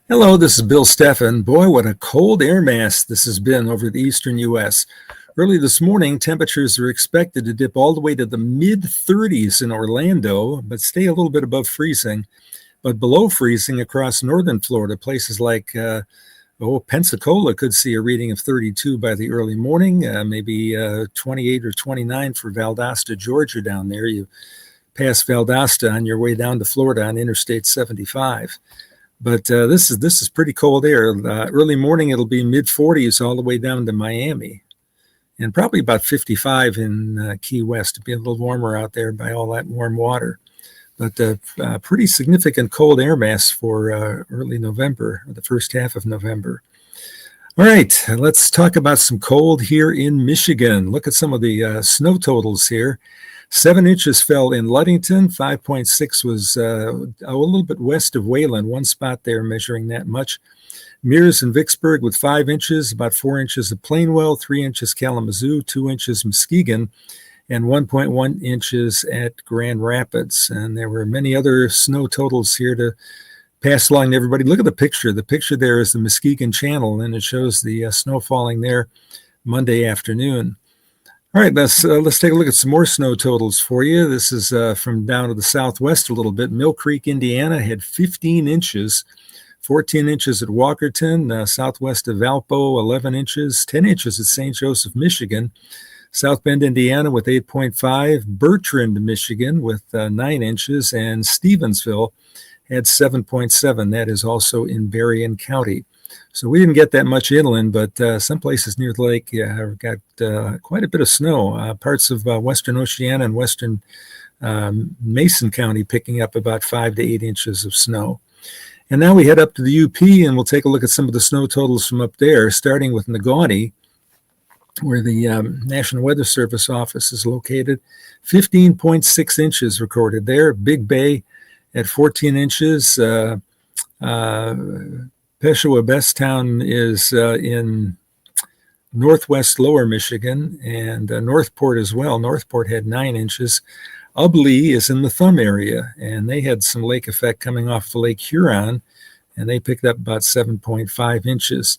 Hello, this is Bill Steffen. Boy, what a cold air mass this has been over the eastern U.S. Early this morning, temperatures are expected to dip all the way to the mid 30s in Orlando, but stay a little bit above freezing, but below freezing across northern Florida. Places like Pensacola could see a reading of 32 by the early morning, maybe 28 or 29 for Valdosta, Georgia down there. You pass Valdosta on your way down to Florida on Interstate 75. But this is pretty cold air. Early morning, it'll be mid 40s all the way down to Miami, and probably about 55 in Key West. It'll be a little warmer out there by all that warm water. But pretty significant cold air mass for early November, or the first half of November. All right, let's talk about some cold here in Michigan. Look at some of the snow totals here. 7 inches fell in Ludington. 5.6 was a little bit west of Wayland, one spot there measuring that much. Mears and Vicksburg with 5 inches, about 4 inches at Plainwell, 3 inches Kalamazoo, 2 inches Muskegon, and 1.1 inches at Grand Rapids. And there were many other snow totals here to pass along to everybody. Look at the picture. The picture there is the Muskegon Channel, and it shows the snow falling there Monday afternoon. All right, let's take a look at some more snow totals for you. This is from down to the southwest a little bit. Mill Creek, Indiana had 15 inches, 14 inches at Walkerton, southwest of Valpo, 11 inches, 10 inches at St. Joseph, Michigan. South Bend, Indiana with 8.5, Bertrand, Michigan with 9 inches, and Stevensville had 7.7. That is also in Berrien County. So we didn't get that much inland, but some places near the lake got quite a bit of snow. Parts of western Oceana and western Mason County picking up about 5 to 8 inches of snow. And now we head up to the UP, and we'll take a look at some of the snow totals from up there, starting with Negaunee, where the National Weather Service office is located. 15.6 inches recorded there. Big Bay at 14 inches. Peshawar Besttown is in northwest lower Michigan, and Northport as well. Northport had 9 inches. Ublee is in the Thumb area, and they had some lake effect coming off the Lake Huron, and they picked up about 7.5 inches.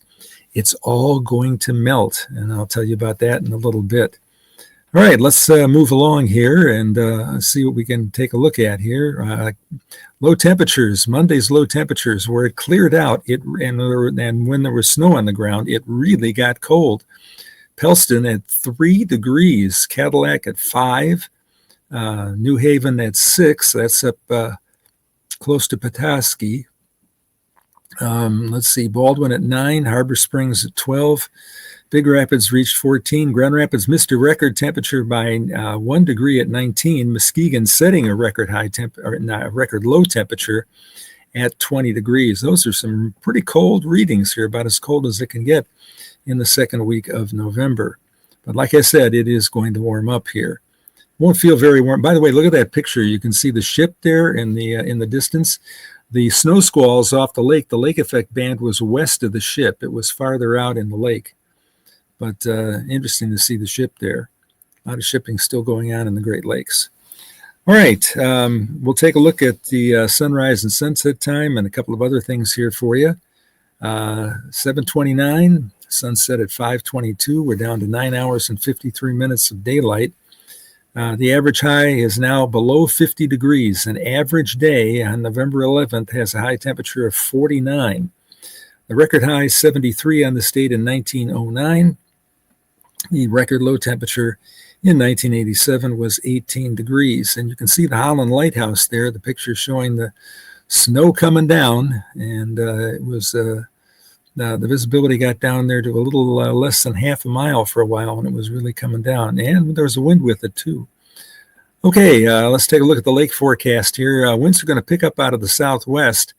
It's all going to melt, and I'll tell you about that in a little bit. All right, let's move along here and see what we can take a look at here. Low temperatures, Monday's low temperatures, where it cleared out, and when there was snow on the ground, it really got cold. Pellston at 3 degrees, Cadillac at 5, New Haven at 6, that's up close to Petoskey. Let's see, Baldwin at 9, Harbor Springs at 12, Big Rapids reached 14. Grand Rapids missed a record temperature by 1 degree at 19. Muskegon setting a record low temperature at 20 degrees. Those are some pretty cold readings here, about as cold as it can get in the second week of November. But like I said, it is going to warm up here. Won't feel very warm. By the way, look at that picture. You can see the ship there in the distance. The snow squalls off the lake effect band was west of the ship. It was farther out in the lake. But interesting to see the ship there. A lot of shipping still going on in the Great Lakes. All right, we'll take a look at the sunrise and sunset time and a couple of other things here for you. 7:29, sunset at 5:22. We're down to 9 hours and 53 minutes of daylight. The average high is now below 50 degrees. An average day on November 11th has a high temperature of 49. The record high, 73 on the state in 1909. The record low temperature in 1987 was 18 degrees. And you can see the Holland Lighthouse there, the picture showing the snow coming down. And it was the visibility got down there to a little less than half a mile for a while when it was really coming down. And there was a wind with it too. Okay, let's take a look at the lake forecast here. Winds are going to pick up out of the southwest,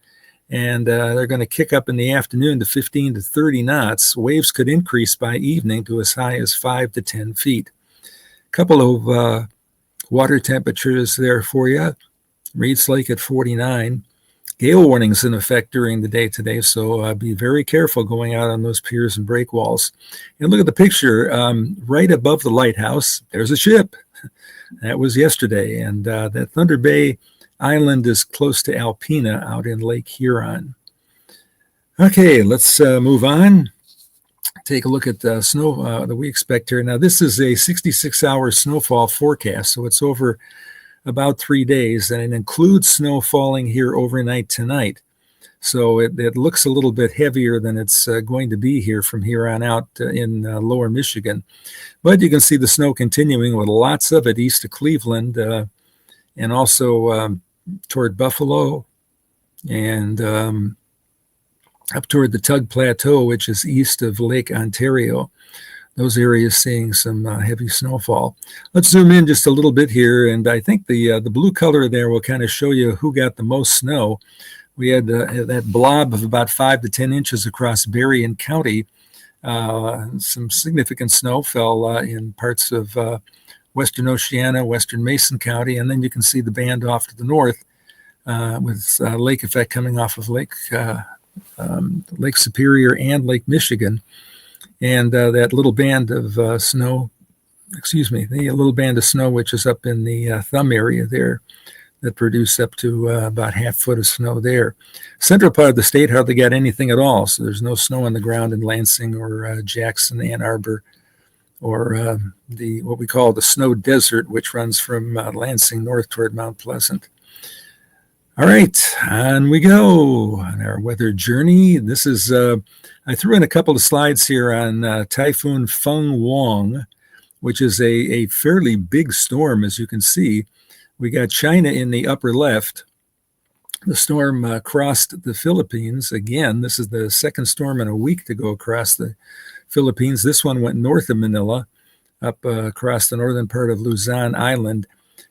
and they're going to kick up in the afternoon to 15 to 30 knots. Waves could increase by evening to as high as 5 to 10 feet. A couple of water temperatures there for you. Reed's Lake at 49. Gale warnings in effect during the day today, so be very careful going out on those piers and breakwalls. And look at the picture. Right above the lighthouse, there's a ship. That was yesterday, and that Thunder Bay Island is close to Alpena out in Lake Huron. Okay, let's move on. Take a look at the snow that we expect here. Now, this is a 66-hour snowfall forecast, so it's over about 3 days, and it includes snow falling here overnight tonight. So it looks a little bit heavier than it's going to be here from here on out in lower Michigan. But you can see the snow continuing with lots of it east of Cleveland and also toward Buffalo and up toward the Tug Plateau, which is east of Lake Ontario. Those areas seeing some heavy snowfall. Let's zoom in just a little bit here, and I think the blue color there will kind of show you who got the most snow. We had that blob of about 5 to 10 inches across Berrien County. Some significant snow fell in parts of western Oceana, western Mason County, and then you can see the band off to the north with lake effect coming off of Lake Superior and Lake Michigan. And that little band of snow, the little band of snow which is up in the thumb area there that produced up to about half foot of snow there. Central part of the state hardly got anything at all, so there's no snow on the ground in Lansing or Jackson, Ann Arbor, or what we call the snow desert, which runs from Lansing north toward Mount Pleasant. All right, on we go on our weather journey. This is, I threw in a couple of slides here on Typhoon Feng Wong, which is a fairly big storm, as you can see. We got China in the upper left. The storm crossed the Philippines. Again, this is the second storm in a week to go across the Philippines. This one went north of Manila, up across the northern part of Luzon Island,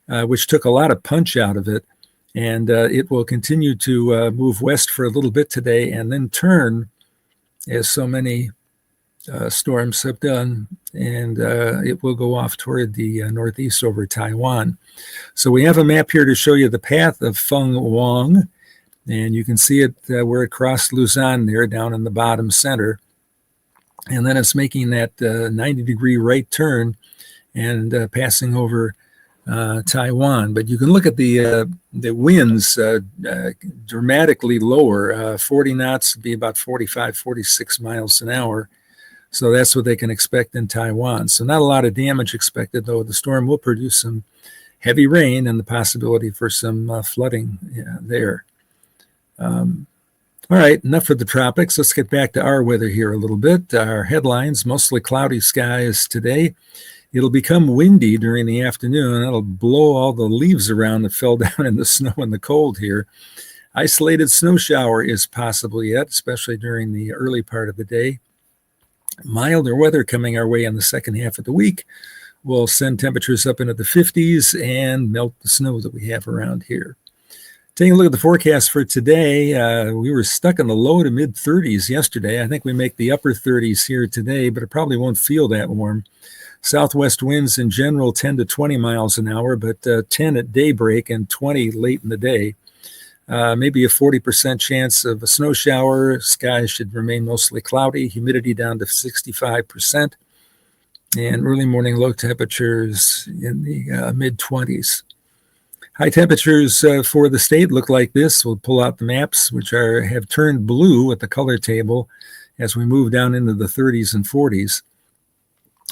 which took a lot of punch out of it. And it will continue to move west for a little bit today and then turn, as so many storms have done, and it will go off toward the northeast over Taiwan. So we have a map here to show you the path of Feng Wong, and you can see it where it crossed Luzon there down in the bottom center. And then it's making that 90-degree right turn and passing over Taiwan. But you can look at the winds dramatically lower. 40 knots would be about 45, 46 miles an hour. So that's what they can expect in Taiwan. So not a lot of damage expected, though. The storm will produce some heavy rain and the possibility for some flooding there. All right, enough for the tropics. Let's get back to our weather here a little bit. Our headlines: mostly cloudy skies today. It'll become windy during the afternoon. It'll blow all the leaves around that fell down in the snow and the cold here. Isolated snow shower is possible yet, especially during the early part of the day. Milder weather coming our way in the second half of the week will send temperatures up into the 50s and melt the snow that we have around here. Taking a look at the forecast for today, we were stuck in the low to mid 30s yesterday. I think we make the upper 30s here today, but it probably won't feel that warm. Southwest winds in general 10 to 20 miles an hour, but 10 at daybreak and 20 late in the day. Maybe a 40% chance of a snow shower. Skies should remain mostly cloudy. Humidity down to 65%. And early morning low temperatures in the mid-20s. High temperatures for the state look like this. We'll pull out the maps, which have turned blue at the color table as we move down into the 30s and 40s.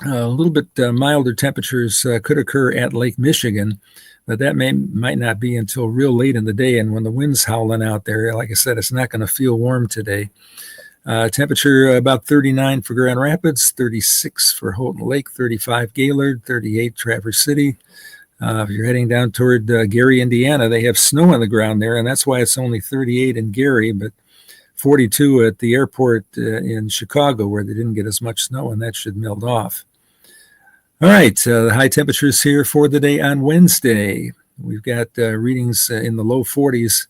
A little bit milder temperatures could occur at Lake Michigan, but that might not be until real late in the day. And when the wind's howling out there, like I said, it's not going to feel warm today. Temperature about 39 for Grand Rapids, 36 for Houghton Lake, 35 Gaylord, 38 Traverse City. If you're heading down toward Gary, Indiana, they have snow on the ground there, and that's why it's only 38 in Gary, but 42 at the airport in Chicago, where they didn't get as much snow, and that should melt off. All right, the high temperatures here for the day on Wednesday. We've got readings in the low 40s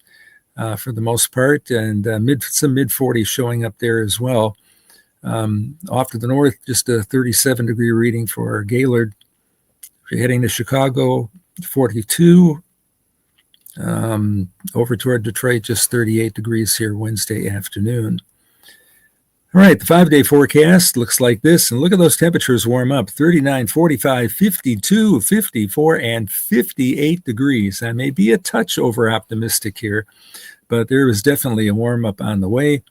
for the most part, and some mid 40s showing up there as well. Off to the north, just a 37-degree reading for Gaylord. If you're heading to Chicago, 42. Over toward Detroit, just 38 degrees here Wednesday afternoon. All right, the 5-day forecast looks like this, and look at those temperatures warm up: 39, 45, 52, 54, and 58 degrees. I may be a touch over optimistic here, but there is definitely a warm up on the way.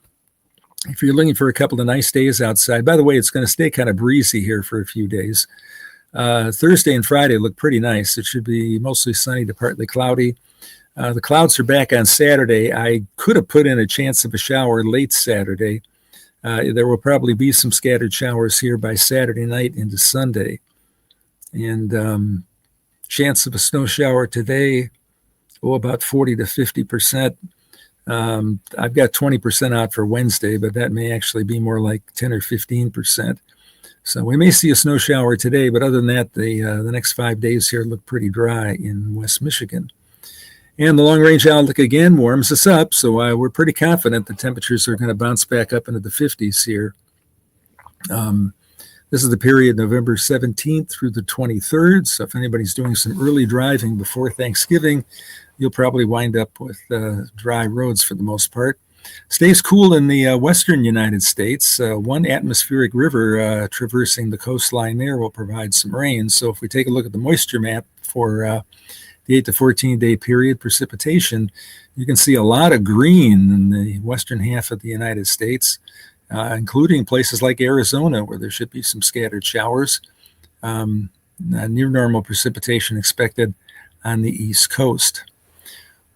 If you're looking for a couple of nice days outside, by the way, it's going to stay kind of breezy here for a few days. Thursday and Friday look pretty nice. It should be mostly sunny to partly cloudy. The clouds are back on Saturday. I could have put in a chance of a shower late Saturday. There will probably be some scattered showers here by Saturday night into Sunday. And chance of a snow shower today, about 40 to 50%. I've got 20% out for Wednesday, but that may actually be more like 10 or 15%. So we may see a snow shower today, but other than that, the next 5 days here look pretty dry in West Michigan. And the long-range outlook again warms us up, so we're pretty confident the temperatures are going to bounce back up into the 50s here. This is the period November 17th through the 23rd, so if anybody's doing some early driving before Thanksgiving, you'll probably wind up with dry roads for the most part. Stays cool in the western United States. One atmospheric river traversing the coastline there will provide some rain. So if we take a look at the moisture map for the 8 to 14-day period precipitation, you can see a lot of green in the western half of the United States, including places like Arizona, where there should be some scattered showers. Near normal precipitation expected on the East Coast.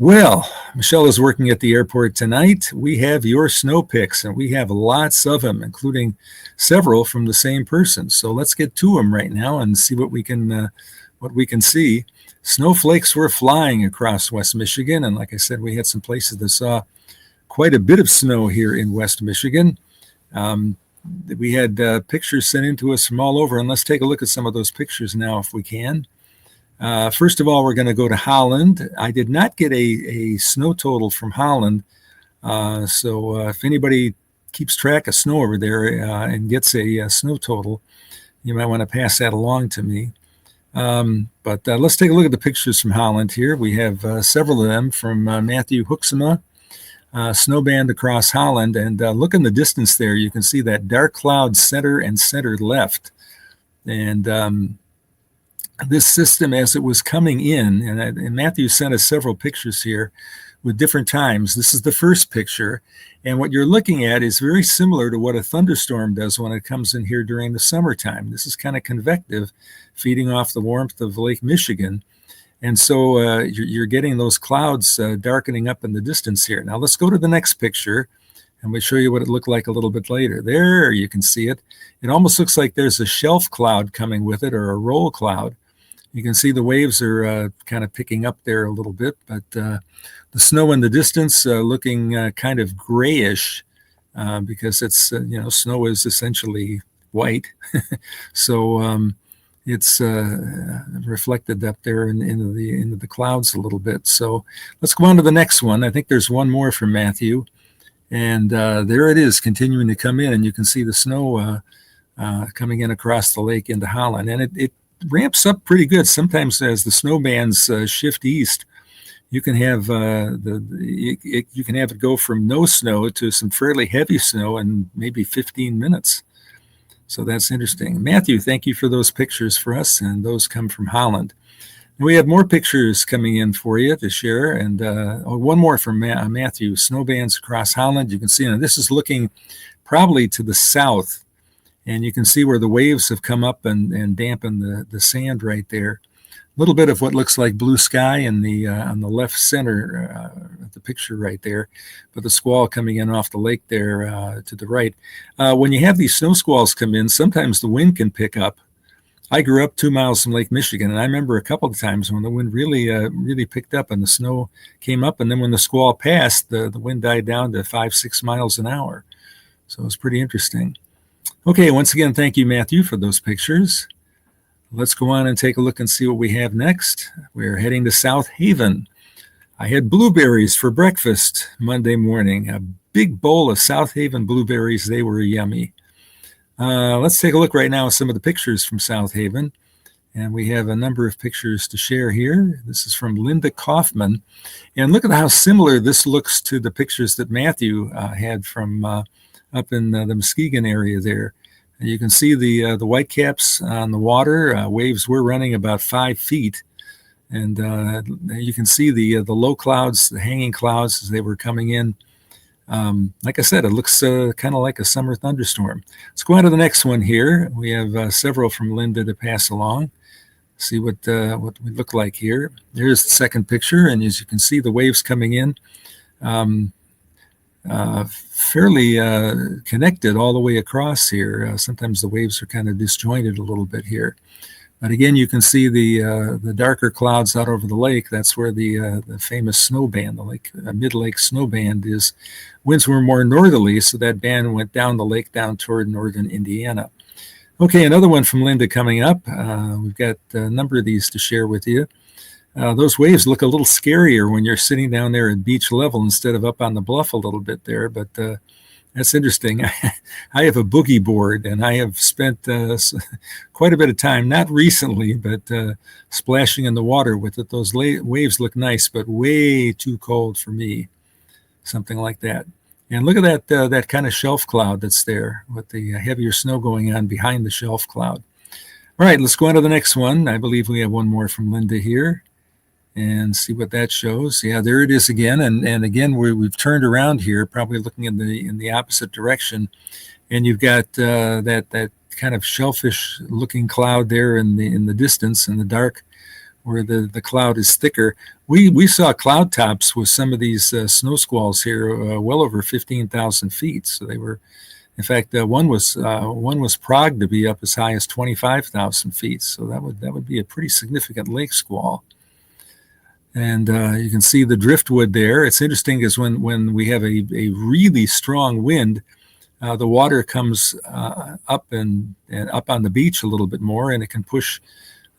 Well, Michelle is working at the airport tonight. We have your snow pics, and we have lots of them, including several from the same person. So let's get to them right now and see what we can see. Snowflakes were flying across West Michigan, and like I said, we had some places that saw quite a bit of snow here in West Michigan. We had pictures sent in to us from all over, and let's take a look at some of those pictures now if we can. First of all, we're going to go to Holland. I did not get a snow total from Holland, so if anybody keeps track of snow over there and gets a snow total, you might want to pass that along to me. But let's take a look at the pictures from Holland here. We have several of them from Matthew Hoeksema, snowband across Holland. And look in the distance there. You can see that dark cloud center and center left. And this system, as it was coming in, and Matthew sent us several pictures here with different times. This is the first picture. And what you're looking at is very similar to what a thunderstorm does when it comes in here during the summertime. This is kind of convective, feeding off the warmth of Lake Michigan. And so you're getting those clouds darkening up in the distance here. Now let's go to the next picture, and we'll show you what it looked like a little bit later. There, you can see it. It almost looks like there's a shelf cloud coming with it, or a roll cloud. You can see the waves are kind of picking up there a little bit, but the snow in the distance looking kind of grayish because it's, snow is essentially white. So it's reflected up there into the clouds a little bit. So let's go on to the next one. I think there's one more from Matthew. And there it is, continuing to come in. And you can see the snow coming in across the lake into Holland. And it ramps up pretty good. Sometimes as the snow bands shift east, you can have you can have it go from no snow to some fairly heavy snow in maybe 15 minutes. So that's interesting. Matthew, thank you for those pictures for us, and those come from Holland. And we have more pictures coming in for you to share, and one more from Matthew. Snow bands across Holland. You can see, and this is looking probably to the south. And you can see where the waves have come up and dampened the sand right there. A little bit of what looks like blue sky in the on the left center of the picture right there, but the squall coming in off the lake there to the right. When you have these snow squalls come in, sometimes the wind can pick up. I grew up 2 miles from Lake Michigan, and I remember a couple of times when the wind really picked up and the snow came up, and then when the squall passed, the wind died down to 5-6 miles an hour. So it was pretty interesting. Okay, once again, thank you, Matthew, for those pictures. Let's go on and take a look and see what we have next. We're heading to South Haven. I had blueberries for breakfast Monday morning, a big bowl of South Haven blueberries. They were yummy. Let's take a look right now at some of the pictures from South Haven. And we have a number of pictures to share here. This is from Linda Kaufman. And look at how similar this looks to the pictures that Matthew had from up in the Muskegon area there. And you can see the whitecaps on the water. Waves were running about 5 feet. And you can see the low clouds, the hanging clouds as they were coming in Like I said, it looks kind of like a summer thunderstorm. Let's go on to the next one here. We have several from Linda to pass along. See what we look like here. Here's the second picture, and as you can see, the waves coming in um, fairly connected all the way across here. Sometimes the waves are kind of disjointed a little bit here. But again, you can see the darker clouds out over the lake. That's where the famous snow band, the lake mid-lake snow band, is. Winds were more northerly, so that band went down the lake down toward northern Indiana. Okay, another one from Linda coming up. We've got a number of these to share with you. Those waves look a little scarier when you're sitting down there at beach level instead of up on the bluff a little bit there, but that's interesting. I have a boogie board, and I have spent quite a bit of time, not recently, but splashing in the water with it. Those waves look nice, but way too cold for me, something like that. And look at that kind of shelf cloud that's there with the heavier snow going on behind the shelf cloud. All right, let's go on to the next one. I believe we have one more from Linda here and see what that shows. Yeah, there it is again. And again, we've turned around here, probably looking in the opposite direction. And you've got that kind of shellfish looking cloud there in the distance in the dark, where the cloud is thicker. We saw cloud tops with some of these snow squalls here well over 15,000 feet. So they were, in fact, one was progged to be up as high as 25,000 feet. So that would be a pretty significant lake squall. And you can see the driftwood there. It's interesting is when we have a really strong wind, the water comes up and up on the beach a little bit more, and it can push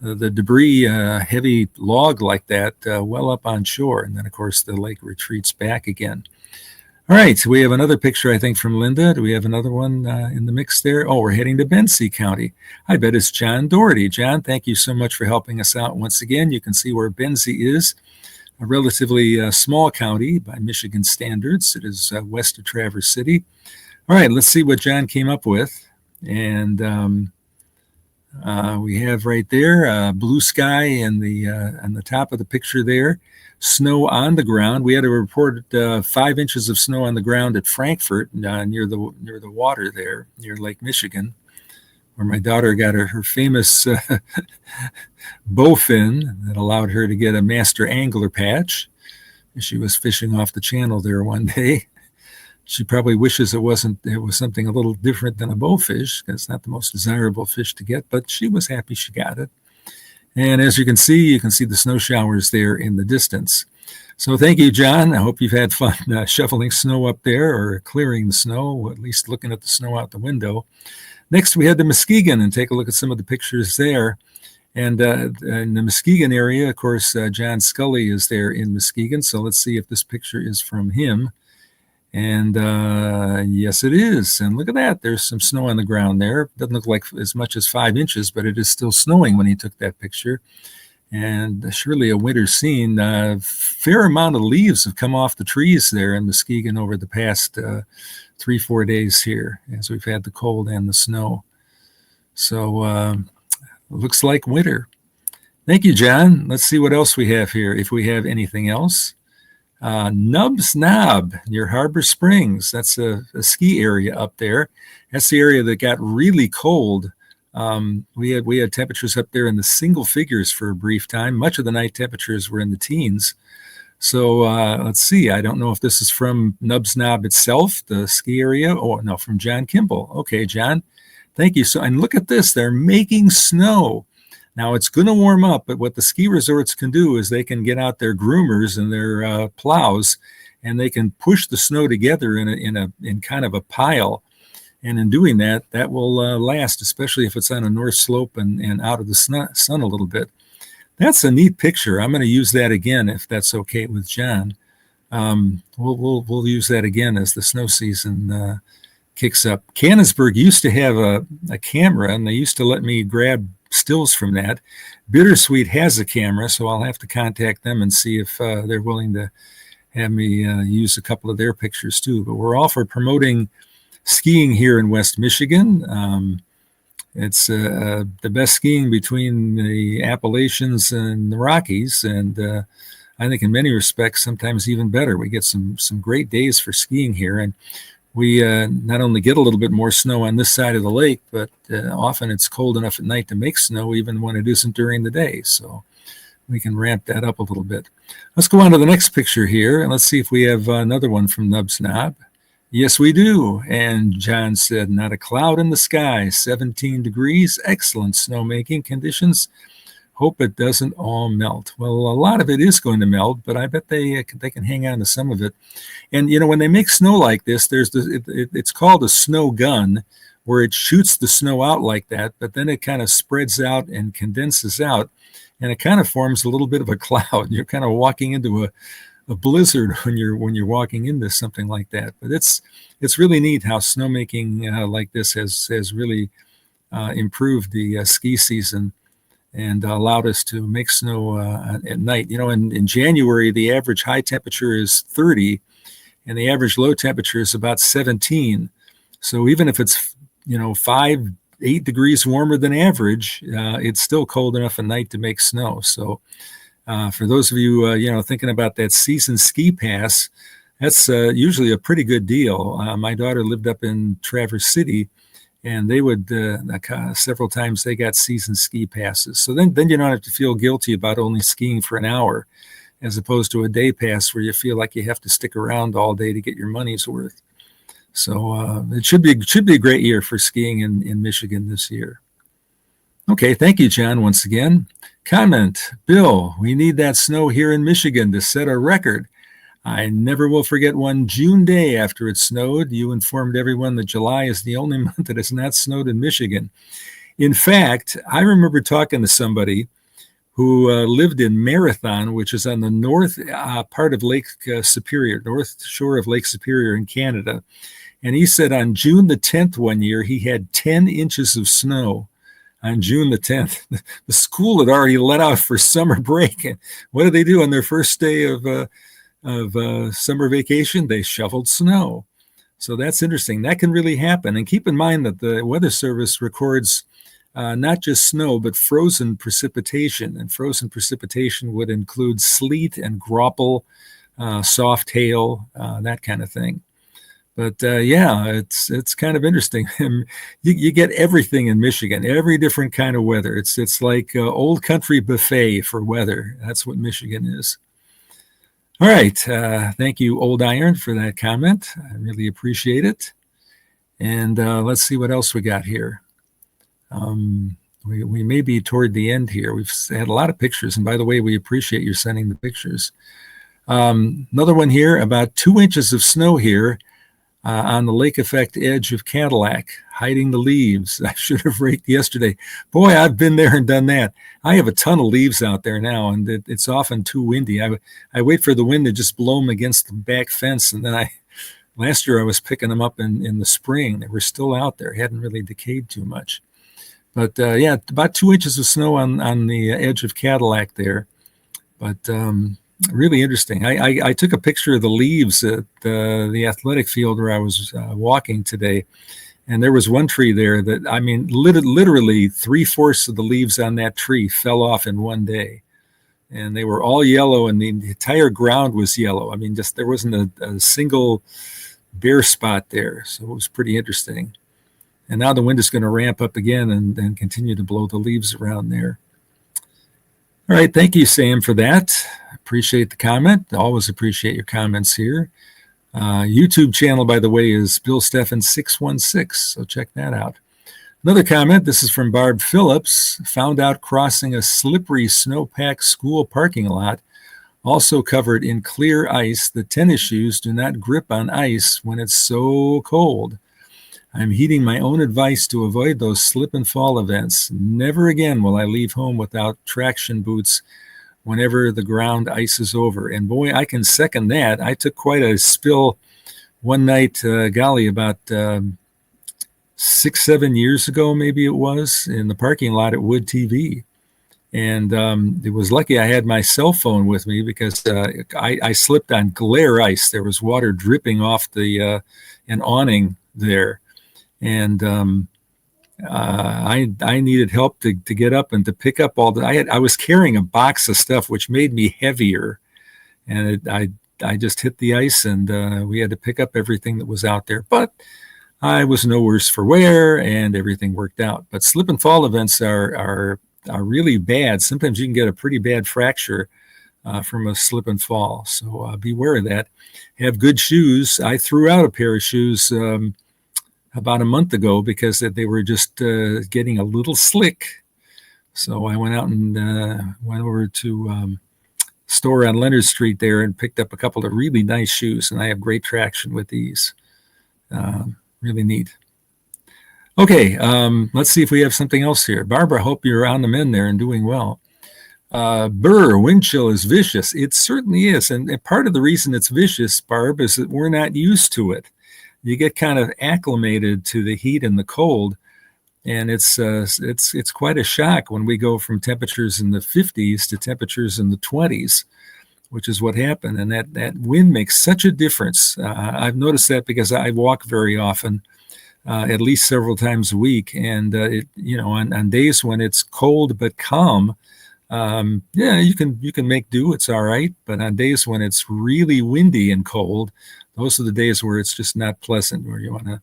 the debris, heavy log like that, well up on shore. And then, of course, the lake retreats back again. All right, so we have another picture, I think, from Linda. Do we have another one in the mix there? Oh, we're heading to Bensee County. I bet it's John Doherty. John, thank you so much for helping us out once again. You can see where Bensee is, a relatively small county by Michigan standards. It is west of Traverse City. All right, let's see what John came up with. And we have right there blue sky on the top of the picture there, snow on the ground. We had to report 5 inches of snow on the ground at Frankfort near the water there near Lake Michigan, where my daughter got her famous bowfin that allowed her to get a master angler patch. She was fishing off the channel there one day. She probably wishes it was something a little different than a bowfish, because it's not the most desirable fish to get, but she was happy she got it. And as you can see the snow showers there in the distance. So thank you, John. I hope you've had fun shoveling snow up there, or clearing the snow, or at least looking at the snow out the window. Next, we head to Muskegon and take a look at some of the pictures there. And in the Muskegon area, of course, John Scully is there in Muskegon. So let's see if this picture is from him. And yes, it is. And look at that. There's some snow on the ground there. Doesn't look like as much as 5 inches, but it is still snowing when he took that picture. And surely a winter scene. Fair amount of leaves have come off the trees there in Muskegon over the past 3-4 days here, as we've had the cold and the snow. So looks like winter. Thank you, John. Let's see what else we have here, if we have anything else. Nub's Knob near Harbor Springs. That's a ski area up there. That's the area that got really cold. We had temperatures up there in the single figures for a brief time. Much of the night temperatures were in the teens. So let's see. I don't know if this is from Nub's Knob itself, the ski area. Oh, no, from John Kimball. Okay, John. Thank you. So, and look at this. They're making snow. Now, it's going to warm up, but what the ski resorts can do is they can get out their groomers and their plows, and they can push the snow together in kind of a pile. And in doing that, that will last, especially if it's on a north slope and out of the sun a little bit. That's a neat picture. I'm going to use that again, if that's okay with John. We'll use that again as the snow season kicks up. Canonsburg used to have a camera, and they used to let me grab stills from that. Bittersweet has a camera, so I'll have to contact them and see if they're willing to have me use a couple of their pictures too. But we're all for promoting skiing here in West Michigan. It's the best skiing between the Appalachians and the Rockies, and I think in many respects, sometimes even better. We get some great days for skiing here, and we not only get a little bit more snow on this side of the lake, but often it's cold enough at night to make snow, even when it isn't during the day. So we can ramp that up a little bit. Let's go on to the next picture here, and let's see if we have another one from Nubs Knob. Yes, we do. And John said, not a cloud in the sky, 17 degrees, excellent snowmaking conditions. Hope it doesn't all melt. Well, a lot of it is going to melt, but I bet they can hang on to some of it. And, when they make snow like this, it's called a snow gun, where it shoots the snow out like that, but then it kind of spreads out and condenses out. And it kind of forms a little bit of a cloud. You're kind of walking into a blizzard when you're walking into something like that. But it's really neat how snowmaking like this has really improved the ski season and allowed us to make snow at night. In January, the average high temperature is 30, and the average low temperature is about 17. So even if it's 8 degrees warmer than average, it's still cold enough at night to make snow. So for those of you, thinking about that season ski pass, that's usually a pretty good deal. My daughter lived up in Traverse City, and they would, several times they got season ski passes. So then you don't have to feel guilty about only skiing for an hour, as opposed to a day pass where you feel like you have to stick around all day to get your money's worth. So it should be a great year for skiing in Michigan this year. Okay, thank you, John, once again. Comment, Bill, we need that snow here in Michigan to set a record. I never will forget one June day after it snowed. You informed everyone that July is the only month that has not snowed in Michigan. In fact, I remember talking to somebody who lived in Marathon, which is on the north part of Lake Superior, north shore of Lake Superior in Canada. And he said on June the 10th one year, he had 10 inches of snow on June the 10th. The school had already let out for summer break. And what did they do on their first day of summer vacation? They shoveled snow. So that's interesting. That can really happen. And keep in mind that the Weather Service records not just snow, but frozen precipitation. And frozen precipitation would include sleet and graupel, soft hail, that kind of thing. But yeah, it's kind of interesting. You get everything in Michigan, every different kind of weather. It's like old country buffet for weather. That's what Michigan is. All right. Thank you, Old Iron, for that comment. I really appreciate it. And let's see what else we got here. We may be toward the end here. We've had a lot of pictures. And by the way, we appreciate you sending the pictures. Another one here, about 2 inches of snow here on the lake effect edge of Cadillac, hiding the leaves. I should have raked yesterday. Boy, I've been there and done that. I have a ton of leaves out there now, and it's often too windy. I wait for the wind to just blow them against the back fence, and then last year I was picking them up in the spring. They were still out there, hadn't really decayed too much. But yeah, about 2 inches of snow on the edge of Cadillac there. But really interesting. I took a picture of the leaves at the athletic field where I was walking today, and there was one tree there that, I mean, literally 3/4 of the leaves on that tree fell off in one day, and they were all yellow, and the entire ground was yellow. I mean, just there wasn't a single bare spot there, so it was pretty interesting. And now the wind is going to ramp up again and continue to blow the leaves around there. All right, thank you, Sam, for that. Appreciate the comment. Always appreciate your comments here. YouTube channel, by the way, is Bill Steffen 616, so check that out. Another comment, this is from Barb Phillips. Found out crossing a slippery snowpack school parking lot, also covered in clear ice, the tennis shoes do not grip on ice when it's so cold. I'm heeding my own advice to avoid those slip and fall events. Never again will I leave home without traction boots whenever the ground ices over. And boy, I can second that. I took quite a spill one night, golly, about 6-7 years ago, maybe it was, in the parking lot at Wood TV. And it was lucky I had my cell phone with me because I slipped on glare ice. There was water dripping off an awning there. And I needed help to get up and to pick up all the, I was carrying a box of stuff, which made me heavier and I just hit the ice, and we had to pick up everything that was out there. But I was no worse for wear, and everything worked out. But slip and fall events are really bad. Sometimes you can get a pretty bad fracture from a slip and fall. So beware of that. Have good shoes. I threw out a pair of shoes about a month ago because they were just getting a little slick. So I went out and went over to store on Leonard Street there and picked up a couple of really nice shoes, and I have great traction with these. Really neat. Okay, let's see if we have something else here. Barbara, I hope you're on the mend there and doing well. Wind chill is vicious. It certainly is. And part of the reason it's vicious, Barb, is that we're not used to it. You get kind of acclimated to the heat and the cold, and it's quite a shock when we go from temperatures in the 50s to temperatures in the 20s, which is what happened. And that wind makes such a difference. I've noticed that because I walk very often, at least several times a week, and on days when it's cold but calm, you can make do. It's all right. But on days when it's really windy and cold, those are the days where it's just not pleasant, where you want to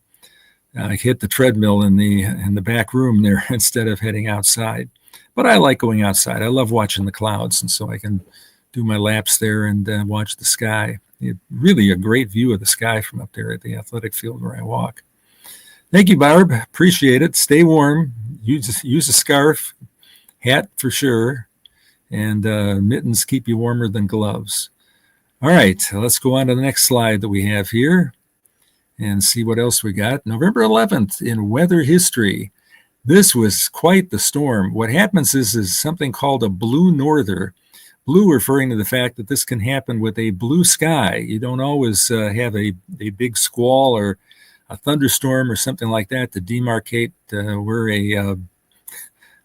hit the treadmill in the back room there instead of heading outside. But I like going outside. I love watching the clouds, and so I can do my laps there and watch the sky. Really a great view of the sky from up there at the athletic field where I walk. Thank you, Barb. Appreciate it. Stay warm. Use a scarf, hat for sure, and mittens keep you warmer than gloves. All right, let's go on to the next slide that we have here and see what else we got. November 11th in weather history. This was quite the storm. What happens is something called a blue norther. Blue referring to the fact that this can happen with a blue sky. You don't always have a big squall or a thunderstorm or something like that to demarcate where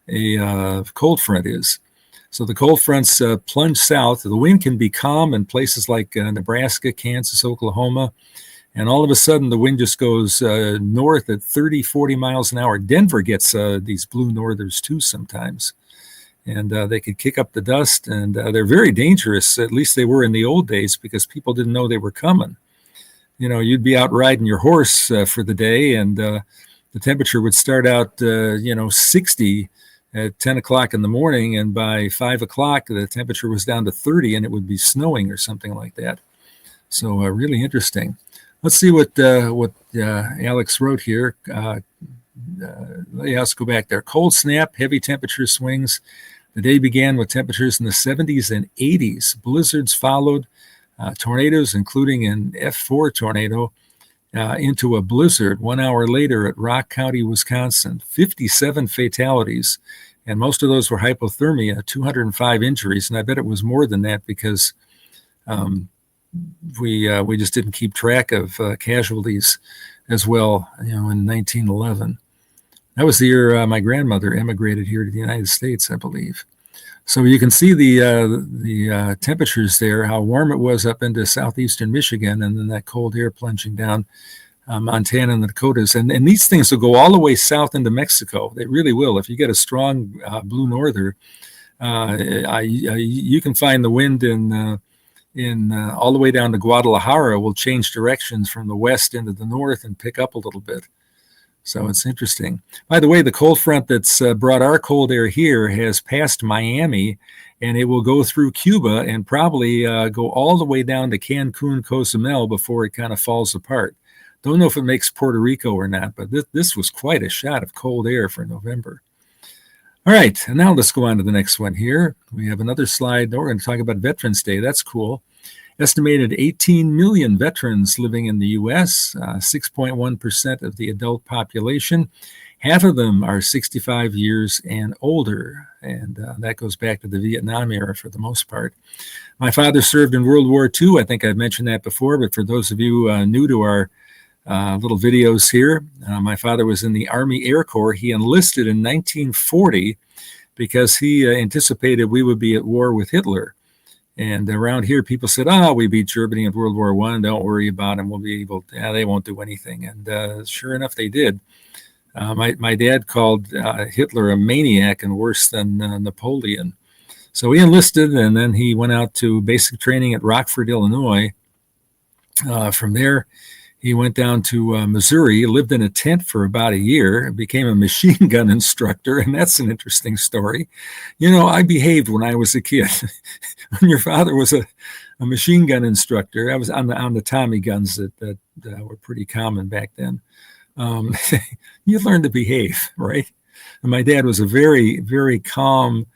a cold front is. So the cold fronts plunge south. The wind can be calm in places like Nebraska, Kansas, Oklahoma. And all of a sudden, the wind just goes north at 30, 40 miles an hour. Denver gets these blue northers too sometimes. And they could kick up the dust. And they're very dangerous. At least they were in the old days because people didn't know they were coming. You'd be out riding your horse for the day, and the temperature would start out, 60 at 10 o'clock in the morning, and by 5 o'clock, the temperature was down to 30, and it would be snowing or something like that. So really interesting. Let's see what Alex wrote here. Let's go back there. Cold snap, heavy temperature swings. The day began with temperatures in the 70s and 80s. Blizzards followed, tornadoes, including an F4 tornado, into a blizzard 1 hour later at Rock County, Wisconsin. 57 fatalities, and most of those were hypothermia, 205 injuries. And I bet it was more than that because we just didn't keep track of casualties as well, in 1911. That was the year my grandmother emigrated here to the United States, I believe. So you can see the temperatures there, how warm it was up into southeastern Michigan, and then that cold air plunging down Montana and the Dakotas. And these things will go all the way south into Mexico. They really will. If you get a strong blue norther, you can find the wind in all the way down to Guadalajara will change directions from the west into the north and pick up a little bit. So it's interesting. By the way, the cold front that's brought our cold air here has passed Miami, and it will go through Cuba and probably go all the way down to Cancun, Cozumel before it kind of falls apart. Don't know if it makes Puerto Rico or not, but this was quite a shot of cold air for November. All right, and now let's go on to the next one here. We have another slide. We're going to talk about Veterans Day. That's cool. Estimated 18 million veterans living in the U.S., 6.1% of the adult population. Half of them are 65 years and older, and that goes back to the Vietnam era for the most part. My father served in World War II. I think I've mentioned that before, but for those of you new to our little videos here, my father was in the Army Air Corps. He enlisted in 1940 because he anticipated we would be at war with Hitler. And around here, people said, we beat Germany in World War I. Don't worry about them. We'll be able to, they won't do anything. And sure enough, they did. My dad called Hitler a maniac and worse than Napoleon. So he enlisted, and then he went out to basic training at Rockford, Illinois. From there, he went down to Missouri, lived in a tent for about a year, became a machine gun instructor, and that's an interesting story. I behaved when I was a kid. When your father was a machine gun instructor, I was on the Tommy guns that were pretty common back then. You learn to behave, right? And my dad was a very, very calm,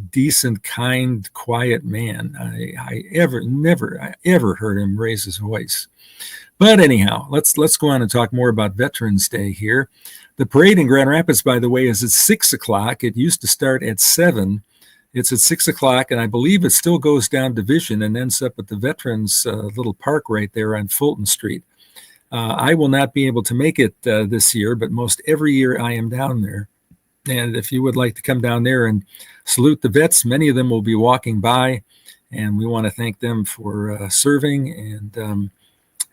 decent, kind, quiet man. I never ever heard him raise his voice. But anyhow, let's go on and talk more about Veterans Day here. The parade in Grand Rapids, by the way, is at 6 o'clock. It used to start at 7. It's at 6 o'clock, and I believe it still goes down Division and ends up at the Veterans little park right there on Fulton Street. I will not be able to make it this year, but most every year I am down there. And if you would like to come down there and salute the vets, many of them will be walking by, and we want to thank them for serving. And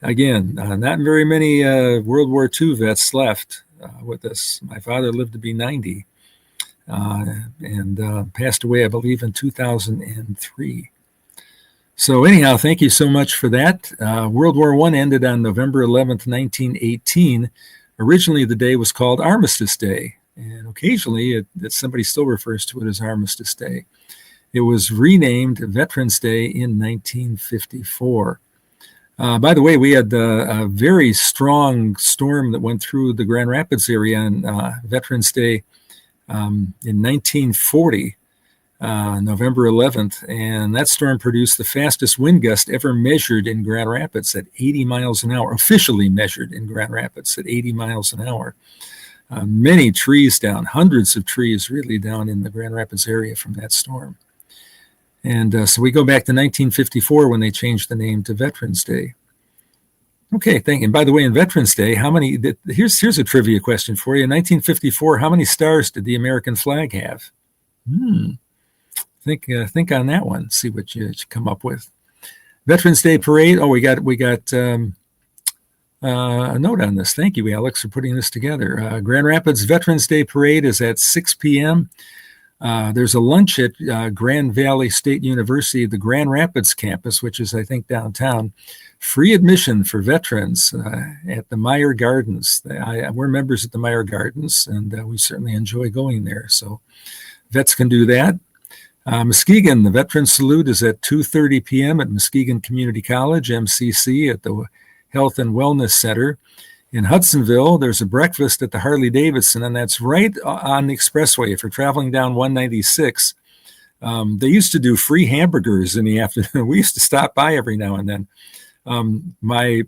again, not very many World War II vets left with us. My father lived to be 90 and passed away, I believe, in 2003. So anyhow, thank you so much for that. World War I ended on November 11th, 1918. Originally, the day was called Armistice Day, and occasionally somebody still refers to it as Armistice Day. It was renamed Veterans Day in 1954. By the way, we had a very strong storm that went through the Grand Rapids area on Veterans Day in 1940. November 11th, and that storm produced the fastest wind gust ever measured in Grand Rapids at 80 miles an hour, officially measured in Grand Rapids at 80 miles an hour. Many trees down, hundreds of trees really down in the Grand Rapids area from that storm. And so we go back to 1954 when they changed the name to Veterans Day. Okay, thank you. And by the way, in Veterans Day, here's a trivia question for you. In 1954, how many stars did the American flag have? Think on that one. See what you come up with. Veterans Day parade. Oh, we got a note on this. Thank you, Alex, for putting this together. Grand Rapids Veterans Day parade is at 6 p.m. There's a lunch at Grand Valley State University, the Grand Rapids campus, which is, I think, downtown. Free admission for veterans at the Meyer Gardens. We're members at the Meyer Gardens, and we certainly enjoy going there. So vets can do that. Muskegon, the Veterans Salute is at 2:30 p.m. at Muskegon Community College, MCC, at the Health and Wellness Center. In Hudsonville, there's a breakfast at the Harley-Davidson, and that's right on the expressway. If you're traveling down 196, they used to do free hamburgers in the afternoon. We used to stop by every now and then. My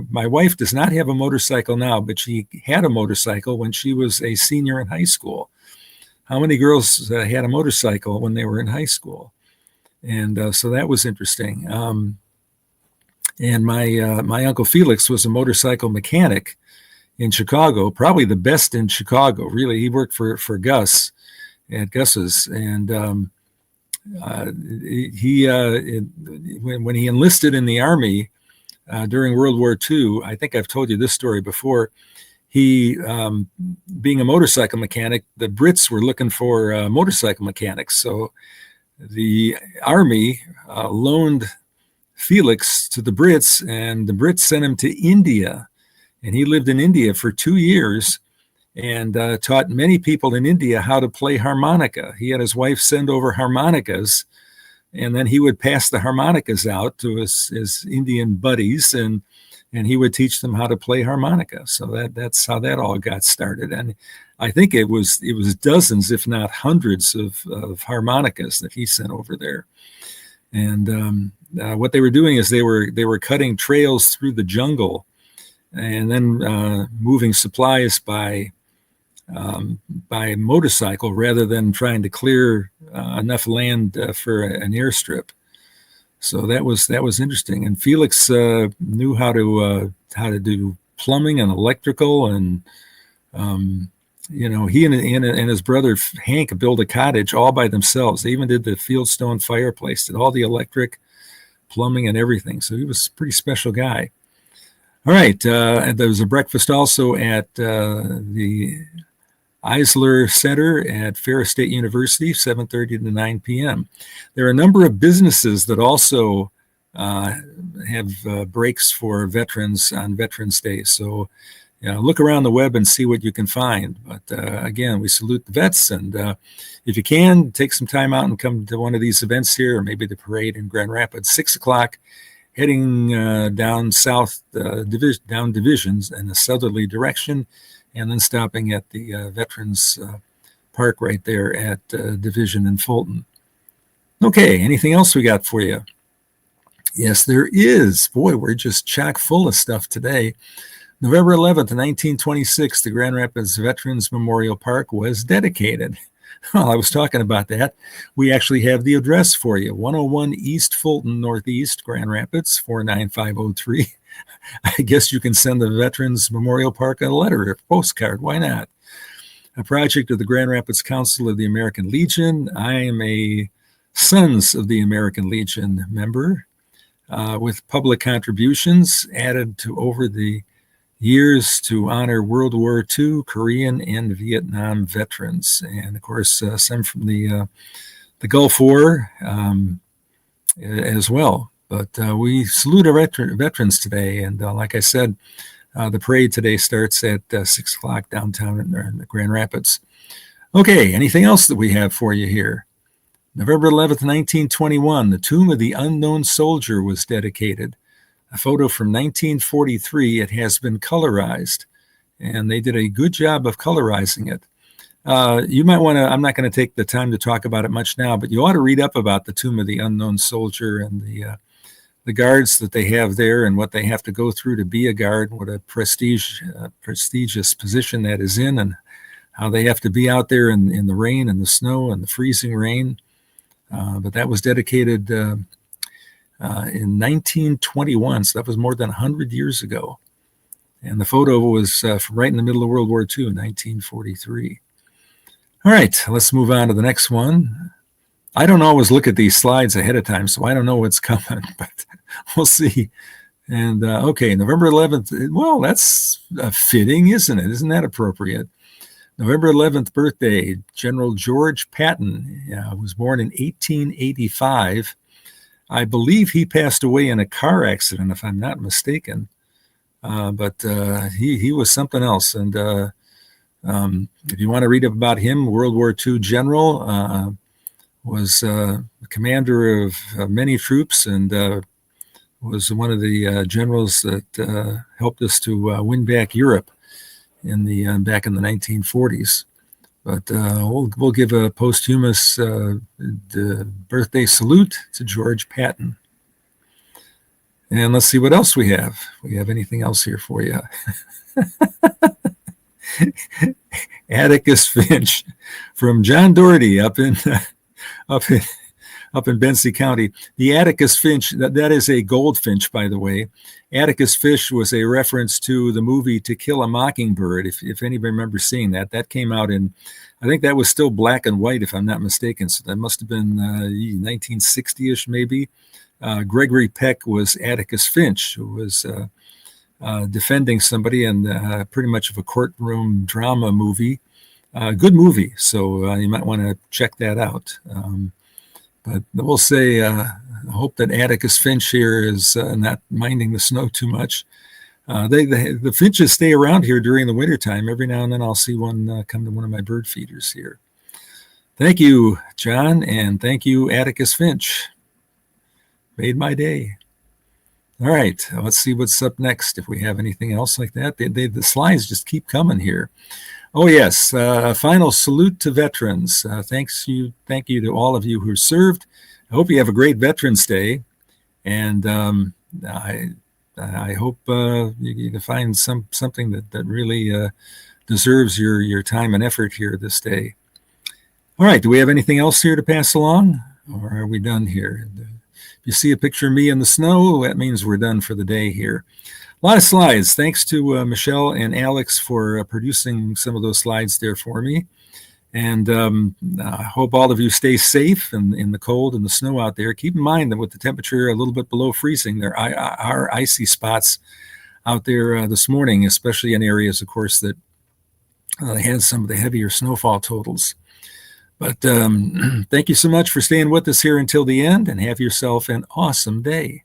wife does not have a motorcycle now, but she had a motorcycle when she was a senior in high school. How many girls had a motorcycle when they were in high school? And so that was interesting. And my Uncle Felix was a motorcycle mechanic in Chicago, probably the best in Chicago, really. He worked for Gus at Gus's. And when he enlisted in the Army during World War II, I think I've told you this story before, he, being a motorcycle mechanic, the Brits were looking for motorcycle mechanics. So the Army loaned Felix to the Brits, and the Brits sent him to India. And he lived in India for 2 years and taught many people in India how to play harmonica. He had his wife send over harmonicas, and then he would pass the harmonicas out to his Indian buddies, and he would teach them how to play harmonica. So that's how that all got started. And I think it was dozens, if not hundreds, of harmonicas that he sent over there. And what they were doing is they were cutting trails through the jungle, and then moving supplies by motorcycle rather than trying to clear enough land for an airstrip. So that was interesting. And Felix knew how to do plumbing and electrical, and he and his brother Hank built a cottage all by themselves. They even did the fieldstone fireplace, did all the electric, plumbing, and everything. So he was a pretty special guy. All right, and there was a breakfast also at the Eisler Center at Ferris State University, 7:30 to 9 p.m. There are a number of businesses that also have breaks for veterans on Veterans Day. So look around the web and see what you can find. But again, we salute the vets, and if you can, take some time out and come to one of these events here, or maybe the parade in Grand Rapids, 6 o'clock, heading down south, down divisions in a southerly direction, and then stopping at the Veterans Park right there at Division in Fulton. Okay, anything else we got for you? Yes, there is. Boy, we're just chock full of stuff today. November 11th, 1926, the Grand Rapids Veterans Memorial Park was dedicated. Well, I was talking about that. We actually have the address for you, 101 East Fulton Northeast, Grand Rapids, 49503. I guess you can send the Veterans Memorial Park a letter or a postcard. Why not? A project of the Grand Rapids Council of the American Legion. I am a Sons of the American Legion member. With public contributions added to over the years to honor World War II, Korean, and Vietnam veterans, and of course some from the Gulf War as well. But we salute our veterans today, and like I said, the parade today starts at 6 o'clock downtown in Grand Rapids. Okay, anything else that we have for you here? November 11th, 1921, the Tomb of the Unknown Soldier was dedicated. A photo from 1943. It has been colorized, and they did a good job of colorizing it. You might want to, I'm not going to take the time to talk about it much now, but you ought to read up about the Tomb of the Unknown Soldier and the guards that they have there and what they have to go through to be a guard, what a prestigious position that is in, and how they have to be out there in the rain and the snow and the freezing rain. But that was dedicated in 1921, so that was more than 100 years ago. And the photo was from right in the middle of World War II in 1943. All right, let's move on to the next one. I don't always look at these slides ahead of time, so I don't know what's coming, but we'll see. And okay, November 11th, well, that's fitting, isn't it? Isn't that appropriate? November 11th birthday, General George Patton was born in 1885. I believe he passed away in a car accident, if I'm not mistaken. But he was something else. And if you want to read about him, World War II general, was commander of many troops, and was one of the generals that helped us to win back Europe back in the 1940s. But we'll give a posthumous birthday salute to George Patton. And let's see what else we have. We have anything else here for you? Atticus Finch from John Doherty up in Benzie County. The Atticus Finch, that is a goldfinch, by the way. Atticus Finch was a reference to the movie To Kill a Mockingbird, if anybody remembers seeing that. That came out in, I think that was still black and white, if I'm not mistaken. So that must have been 1960-ish, maybe. Gregory Peck was Atticus Finch, who was defending somebody in pretty much of a courtroom drama movie. Good movie, so you might want to check that out. But we'll say, I hope that Atticus Finch here is not minding the snow too much. The finches stay around here during the wintertime. Every now and then I'll see one come to one of my bird feeders here. Thank you, John, and thank you, Atticus Finch. Made my day. All right, let's see what's up next, if we have anything else like that. The slides just keep coming here. Oh, yes, final salute to veterans. Thank you to all of you who served. I hope you have a great Veterans Day, and I hope you can find something that really deserves your time and effort here this day. All right, do we have anything else here to pass along, or are we done here? If you see a picture of me in the snow, that means we're done for the day here. A lot of slides. Thanks to Michelle and Alex for producing some of those slides there for me. And I hope all of you stay safe in the cold and the snow out there. Keep in mind that with the temperature a little bit below freezing, there are icy spots out there this morning, especially in areas, of course, that They had some of the heavier snowfall totals. But thank you so much for staying with us here until the end, and have yourself an awesome day.